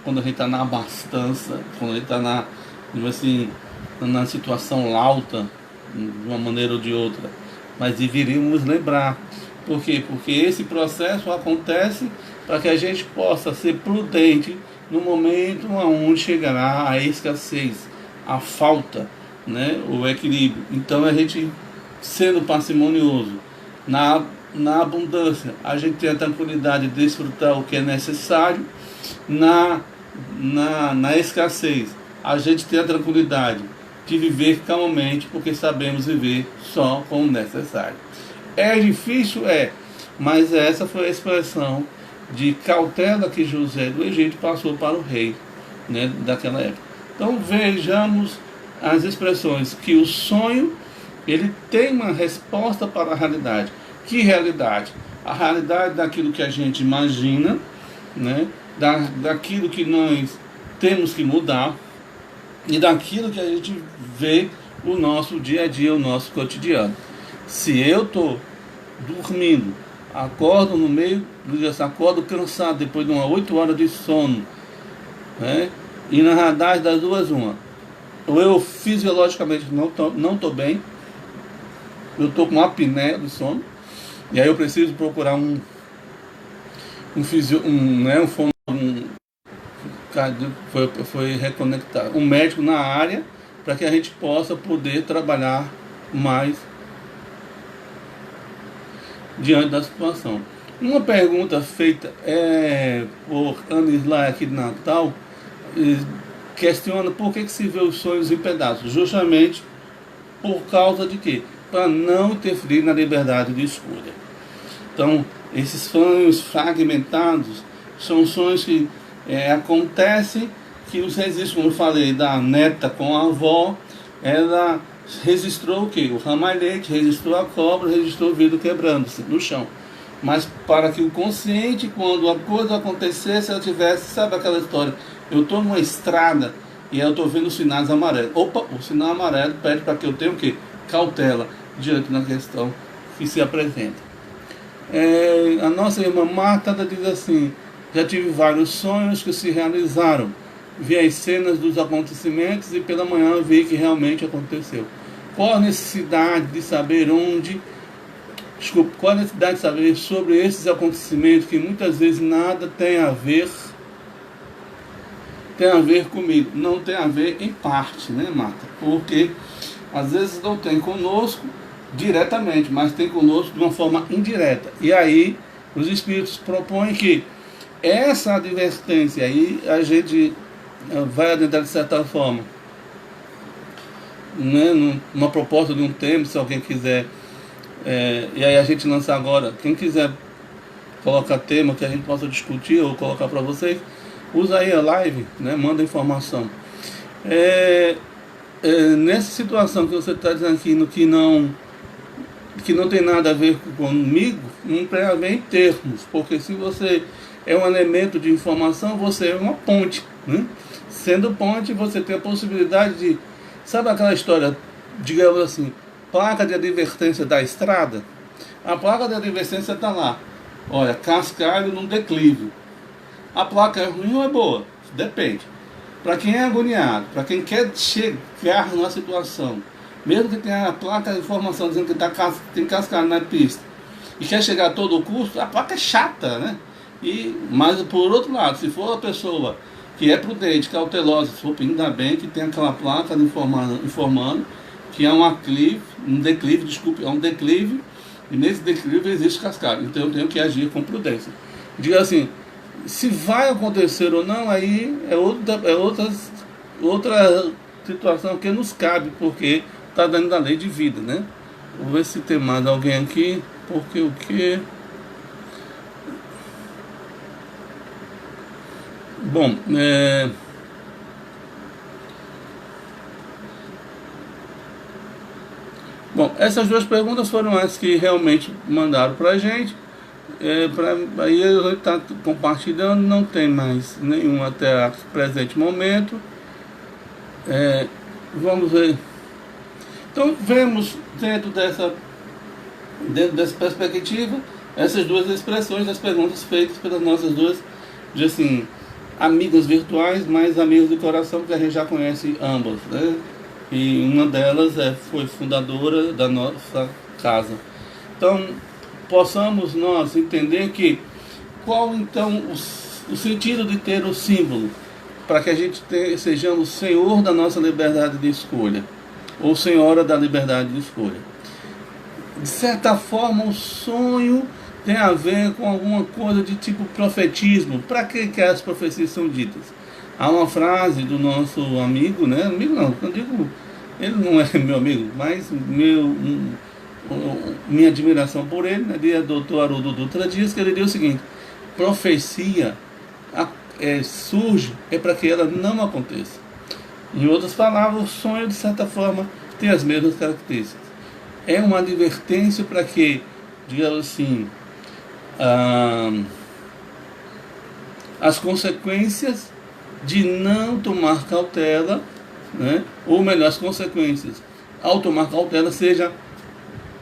Quando a gente está na abastança, quando a gente está assim, na situação lauta, de uma maneira ou de outra, mas deveríamos lembrar. Por quê? Porque esse processo acontece para que a gente possa ser prudente no momento onde chegará a escassez, a falta, né? O equilíbrio. Então a gente, sendo parcimonioso, na abundância, a gente tem a tranquilidade de desfrutar o que é necessário. Na escassez, a gente tem a tranquilidade de viver calmamente, porque sabemos viver só com o necessário. É difícil? É, mas essa foi a expressão de cautela que José do Egito passou para o rei, né, daquela época. Então vejamos as expressões que o sonho ele tem uma resposta para a realidade. Que realidade? A realidade daquilo que a gente imagina, né, daquilo que nós temos que mudar e daquilo que a gente vê o nosso dia a dia, o nosso cotidiano. Se eu estou dormindo, acordo no meio do dia, acordo cansado depois de umas 8 horas de sono, né? E na realidade das duas uma, ou eu fisiologicamente não tô bem, eu estou com uma apneia do sono, e aí eu preciso procurar foi reconectar um médico na área para que a gente possa poder trabalhar mais diante da situação. Uma pergunta feita por Anisla aqui de Natal questiona por que se vê os sonhos em pedaços. Justamente por causa de quê? Para não interferir na liberdade de escolha. Então, esses sonhos fragmentados são sonhos que acontecem, que os registros, como eu falei, da neta com a avó, ela registrou o quê? O ramalhete, registrou a cobra, registrou o vidro quebrando-se no chão. Mas para que o consciente, quando a coisa acontecesse, ela tivesse, sabe aquela história? Eu estou numa estrada e eu estou vendo os sinais amarelos. Opa, o sinal amarelo pede para que eu tenha o quê? Cautela diante da questão que se apresenta. A nossa irmã Marta diz assim: já tive vários sonhos que se realizaram. Vi as cenas dos acontecimentos e pela manhã vi que realmente aconteceu. Qual a necessidade de saber qual a necessidade de saber sobre esses acontecimentos que muitas vezes nada tem a ver comigo? Não tem a ver em parte, né, Marta? Porque às vezes não tem conosco diretamente, mas tem conosco de uma forma indireta. E aí os espíritos propõem que essa advertência aí a gente vai adentrar de certa forma, né, numa proposta de um tema, se alguém quiser, e aí a gente lança agora, quem quiser colocar tema que a gente possa discutir ou colocar para vocês, usa aí a live, né, manda informação. Nessa situação que você está dizendo aqui, no que não tem nada a ver comigo, não tem a ver em termos, porque se você é um elemento de informação, você é uma ponte, né? Sendo ponte, você tem a possibilidade de, sabe aquela história, digamos assim, placa de advertência da estrada? A placa de advertência está lá, olha, cascalho num declive. A placa é ruim ou é boa? Depende. Para quem é agoniado, para quem quer chegar numa situação, mesmo que tenha a placa de informação dizendo que tem cascalho na pista e quer chegar a todo custo, a placa é chata, né? Mas por outro lado, se for a pessoa que é prudente, cautelosa, se for ainda bem que tem aquela placa informando que é um declive, e nesse declive existe cascalho, então eu tenho que agir com prudência. Diga assim, se vai acontecer ou não, aí é outra situação que nos cabe, porque está dentro da lei de vida, né? Vou ver se tem mais alguém aqui, porque o que... Bom, essas duas perguntas foram as que realmente mandaram para a gente. Aí a gente está compartilhando, não tem mais nenhum até o presente momento. Vamos ver. Então vemos dentro dessa perspectiva essas duas expressões das perguntas feitas pelas nossas duas, de assim, amigas virtuais, mas amigas do coração, que a gente já conhece ambas, né? E uma delas foi fundadora da nossa casa. Então, possamos nós entender que qual então o sentido de ter o símbolo, para que a gente sejamos senhor da nossa liberdade de escolha, ou senhora da liberdade de escolha. De certa forma, o sonho tem a ver com alguma coisa de tipo profetismo. Para que as profecias são ditas? Há uma frase do nosso amigo, né? Amigo não, eu digo, ele não é meu amigo, mas minha admiração por ele, né? De Dr. Haroldo Dutra Dias, que ele diz o seguinte: profecia surge para que ela não aconteça. Em outras palavras, o sonho, de certa forma, tem as mesmas características. É uma advertência para que, digamos assim, as consequências de não tomar cautela, né? Ou melhor, as consequências ao tomar cautela seja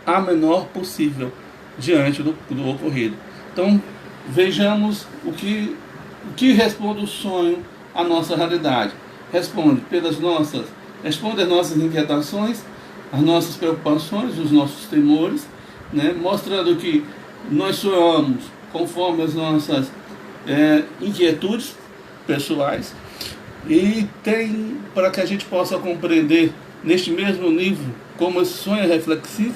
a menor possível diante do ocorrido. Então, vejamos o que responde o sonho à nossa realidade. Responde as nossas inquietações, as nossas preocupações, os nossos temores, né? Mostrando que nós sonhamos conforme as nossas inquietudes pessoais, e tem, para que a gente possa compreender neste mesmo livro como esse sonho é reflexivo,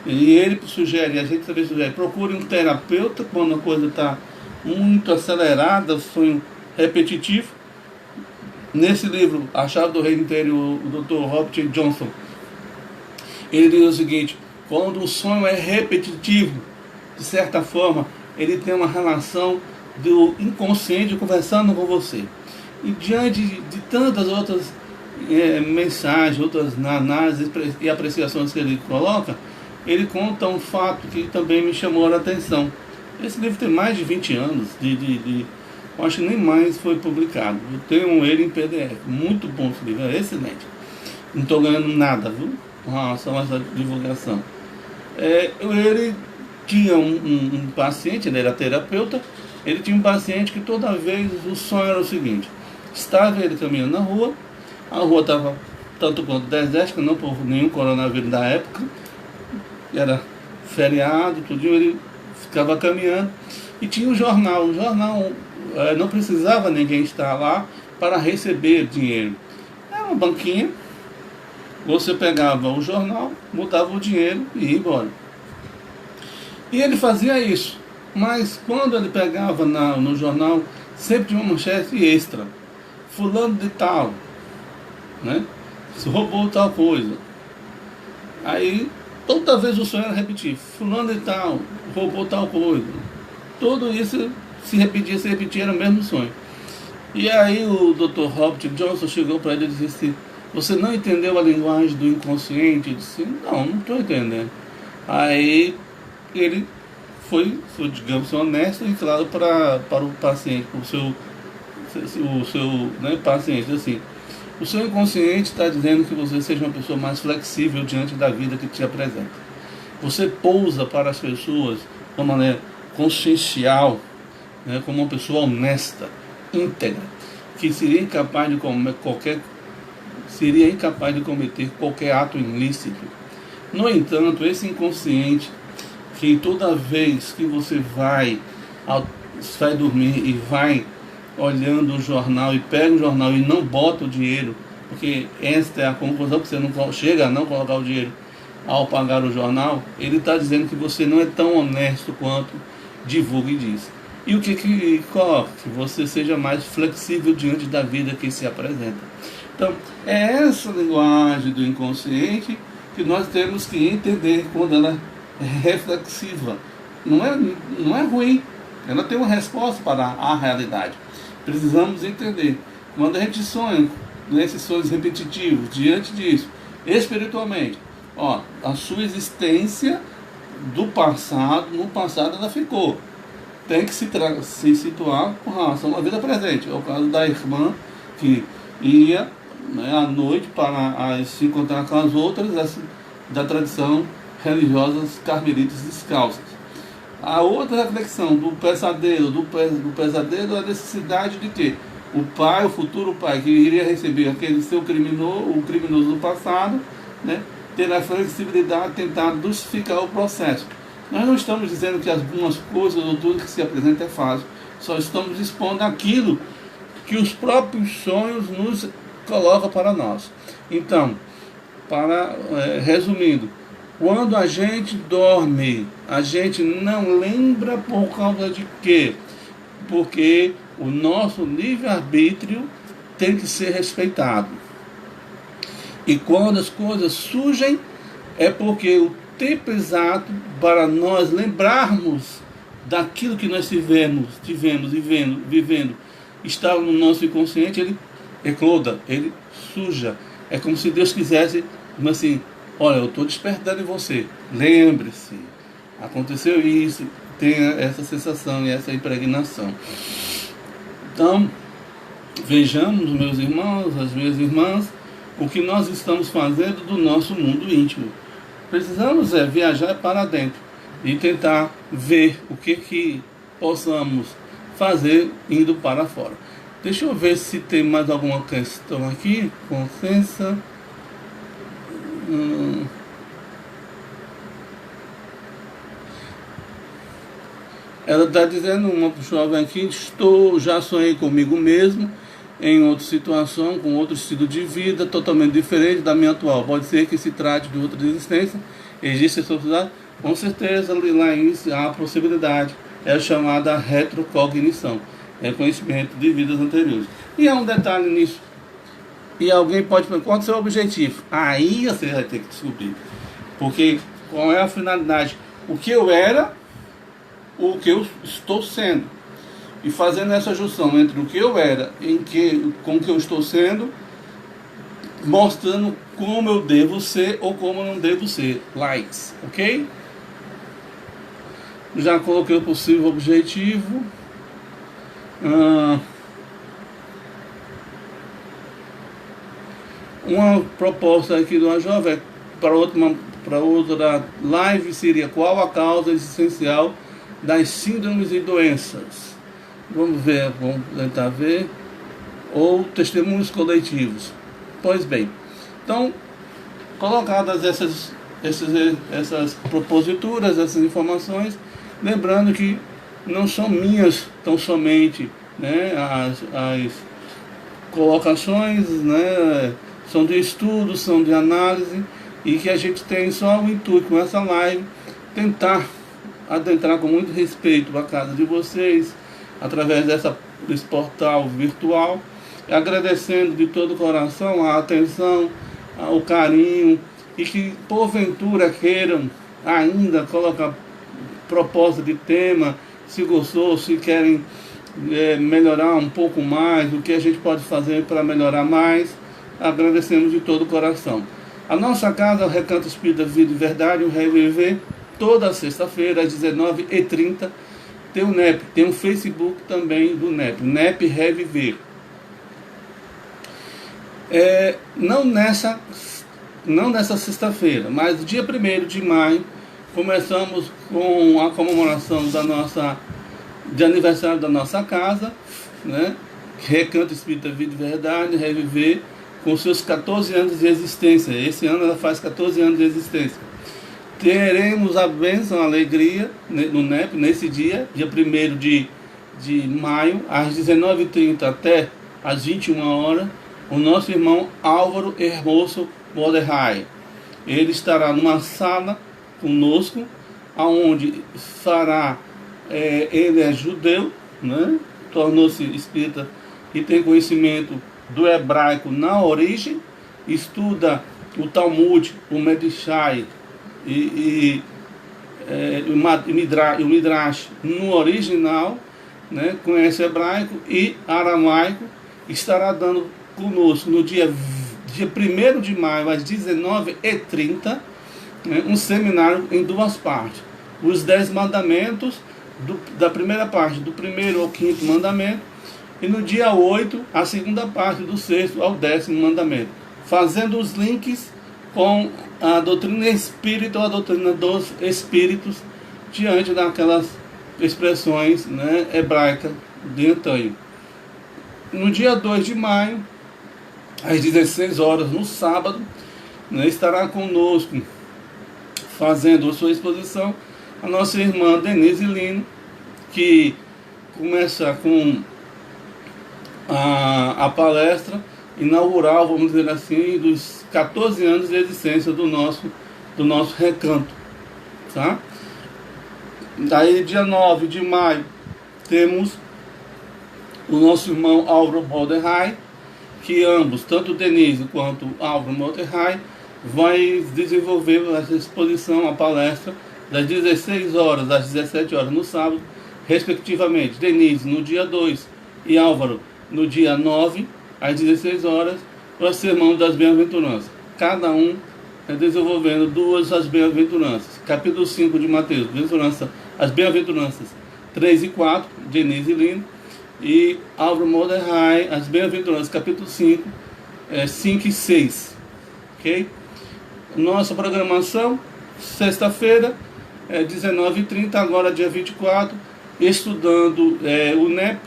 e ele sugere, a gente também sugere, procure um terapeuta quando a coisa está muito acelerada, o sonho repetitivo. Nesse livro, A Chave do Reino Interior, o Dr. Robert Johnson, ele diz o seguinte: quando o sonho é repetitivo, de certa forma, ele tem uma relação do inconsciente conversando com você. E diante de tantas outras mensagens, outras análises e apreciações que ele coloca, ele conta um fato que também me chamou a atenção. Esse livro tem mais de 20 anos, eu acho que nem mais foi publicado. Eu tenho ele em PDF, muito bom esse livro, é excelente. Não estou ganhando nada, viu, com relação a essa divulgação. Ele tinha um paciente, ele era terapeuta, ele tinha um paciente que toda vez o sonho era o seguinte: estava ele caminhando na rua, a rua estava tanto quanto desértica, não por nenhum coronavírus da época, era feriado, tudinho, ele ficava caminhando e tinha o jornal não precisava ninguém estar lá para receber dinheiro. Era uma banquinha, você pegava o jornal, botava o dinheiro e ia embora. E ele fazia isso, mas quando ele pegava no jornal, sempre tinha uma manchete extra: fulano de tal, né? Roubou tal coisa. Aí toda vez o sonho era repetir: fulano de tal, roubou tal coisa. Tudo isso se repetia, era o mesmo sonho. E aí o Dr. Robert Johnson chegou para ele e disse: você não entendeu a linguagem do inconsciente? Ele disse: não estou entendendo. Aí ele foi, digamos, honesto e claro para o paciente, para o seu paciente, assim: o seu inconsciente está dizendo que você seja uma pessoa mais flexível diante da vida que te apresenta. Você pousa para as pessoas de uma maneira consciencial, né, como uma pessoa honesta, íntegra, que seria incapaz de cometer qualquer ato ilícito. No entanto, esse inconsciente, que toda vez que você vai dormir e vai olhando o jornal e pega o jornal e não bota o dinheiro, porque esta é a conclusão, que você não chega a não colocar o dinheiro ao pagar o jornal, ele está dizendo que você não é tão honesto quanto divulga e diz. E o que coloca? Que você seja mais flexível diante da vida que se apresenta. Então, é essa linguagem do inconsciente que nós temos que entender quando ela é reflexiva. Não é ruim, ela tem uma resposta para a realidade. Precisamos entender. Quando a gente sonha, nesses sonhos repetitivos, diante disso, espiritualmente, a sua existência do passado, no passado ela ficou. Tem que se situar com relação à vida presente. É o caso da irmã que ia, né, à noite para se encontrar com as outras da tradição religiosas carmelitas descalças. A outra reflexão do pesadelo, do pesadelo é a necessidade de ter o pai, o futuro pai, que iria receber aquele seu criminoso, o criminoso do passado, né, ter a flexibilidade de tentar dulcificar o processo. Nós não estamos dizendo que algumas coisas ou tudo que se apresenta é fácil, só estamos expondo aquilo que os próprios sonhos nos colocam para nós. Então, resumindo, quando a gente dorme, a gente não lembra por causa de quê? Porque o nosso livre-arbítrio tem que ser respeitado. E quando as coisas surgem, é porque o tempo exato para nós lembrarmos daquilo que nós tivemos e vivendo, estava no nosso inconsciente, ele ecloda, ele suja. É como se Deus quisesse, assim, olha, eu estou despertando em você, lembre-se, aconteceu isso, tenha essa sensação e essa impregnação. Então, vejamos, meus irmãos, as minhas irmãs, o que nós estamos fazendo do nosso mundo íntimo. Precisamos viajar para dentro e tentar ver o que possamos fazer indo para fora. Deixa eu ver se tem mais alguma questão aqui, com licença. Ela está dizendo, uma jovem aqui, já sonhei comigo mesmo, em outra situação, com outro estilo de vida, totalmente diferente da minha atual. Pode ser que se trate de outra existência, existe essa possibilidade? Com certeza, lá isso há a possibilidade, é a chamada retrocognição, reconhecimento de vidas anteriores. E há um detalhe nisso, e alguém pode perguntar, qual é o seu objetivo? Aí você vai ter que descobrir, porque qual é a finalidade? O que eu era, o que eu estou sendo. E fazendo essa junção entre o que eu era com o que eu estou sendo, mostrando como eu devo ser ou como eu não devo ser. Likes, ok? Já coloquei o possível objetivo. Uma proposta aqui de uma jovem para outra live seria: qual a causa essencial das síndromes e doenças? Vamos tentar ver. Ou testemunhos coletivos. Pois bem, então, colocadas essas proposituras, essas informações, lembrando que não são minhas tão somente, né, as colocações, né, são de estudo, são de análise, e que a gente tem só o intuito com essa live, tentar adentrar com muito respeito a casa de vocês, através desse portal virtual, agradecendo de todo o coração a atenção, o carinho, e que porventura queiram ainda colocar proposta de tema, se gostou, se querem melhorar um pouco mais, o que a gente pode fazer para melhorar mais, agradecemos de todo o coração. A nossa casa, o Recanto Espírita Vida e Verdade, o ReViver, toda sexta-feira às 19h30, tem o NEP, tem o Facebook também do NEP, NEP ReViver. Não nessa sexta-feira, mas dia 1º de maio, começamos com a comemoração de aniversário da nossa casa, né? Recanto Espírita Vida e Verdade, ReViver, com seus 14 anos de existência. Esse ano ela faz 14 anos de existência. Teremos a bênção, a alegria no NEP, nesse dia 1º de maio, às 19h30 até às 21h, o nosso irmão Álvaro Hermoso Boderhai. Ele estará numa sala conosco, aonde fará, ele é judeu, né? Tornou-se espírita e tem conhecimento do hebraico na origem, estuda o Talmud, o Medichai e o Midrash no original, né? Conhece hebraico e aramaico, estará dando conosco no dia 1º de maio às 19h30, né? Um seminário em 2 partes, os 10 mandamentos, da primeira parte, do 1º ao 5º mandamento, e no dia 8, a segunda parte, do 6º ao 10º mandamento, fazendo os links com a doutrina espírita ou a doutrina dos espíritos, diante daquelas expressões, né, hebraicas de antanho. No dia 2 de maio, às 16 horas, no sábado, né, estará conosco, fazendo a sua exposição, a nossa irmã Denise Lino, que começa com a palestra inaugural, vamos dizer assim, dos 14 anos de existência do nosso recanto. Tá? Daí, dia 9 de maio, temos o nosso irmão Álvaro Mordecai, que ambos, tanto Denise quanto Álvaro Mordecai, vai desenvolver essa exposição, a palestra, das 16 horas às 17 horas no sábado, respectivamente. Denise no dia 2 e Álvaro no dia 9, às 16 horas, o sermão das bem-aventuranças. Cada um desenvolvendo duas as bem-aventuranças. Capítulo 5 de Mateus, as bem-aventuranças 3 e 4, Denise Lino, e Álvaro Mordecai, as bem-aventuranças, capítulo 5, 5 e 6. Ok? Nossa programação, sexta-feira, 19h30, agora dia 24, estudando o NEP,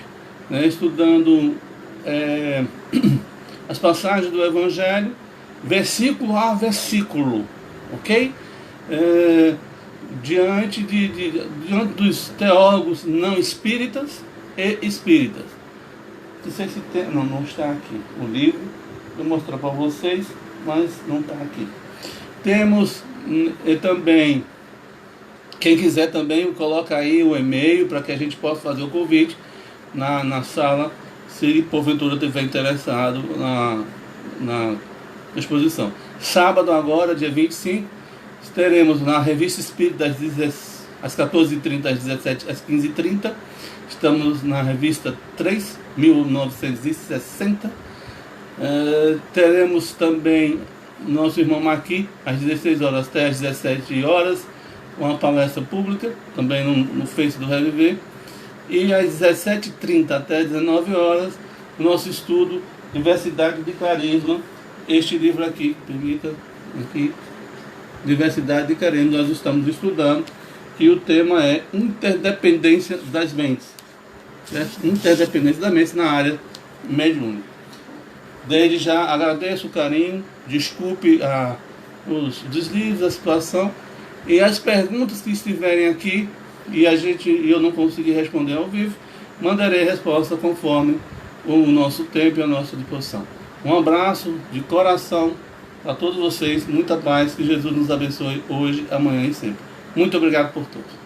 né, estudando as passagens do Evangelho, versículo a versículo, ok? Diante dos teólogos não espíritas e espíritas. Não sei se tem, não está aqui o livro, vou mostrar para vocês, mas não está aqui. Temos também, quem quiser também, coloca aí o e-mail para que a gente possa fazer o convite na sala, se porventura estiver interessado na exposição. Sábado agora, dia 25, teremos na Revista Espírita às 14h30, às 17h, às 15h30. Estamos na Revista 3, 1960. Teremos também nosso irmão Maqui, às 16 horas até às 17 horas, uma palestra pública, também no Face do Reviver. E às 17h30 até 19 horas, nosso estudo Diversidade de Carisma. Este livro aqui, permita, aqui, Diversidade de Carisma, nós estamos estudando, e o tema é Interdependência das Mentes. Certo? Interdependência das Mentes na área mediúnica. Desde já agradeço o carinho, desculpe os deslizes, a situação e as perguntas que estiverem aqui e eu não consegui responder ao vivo, mandarei resposta conforme o nosso tempo e a nossa disposição. Um abraço de coração a todos vocês, muita paz, que Jesus nos abençoe hoje, amanhã e sempre. Muito obrigado por tudo.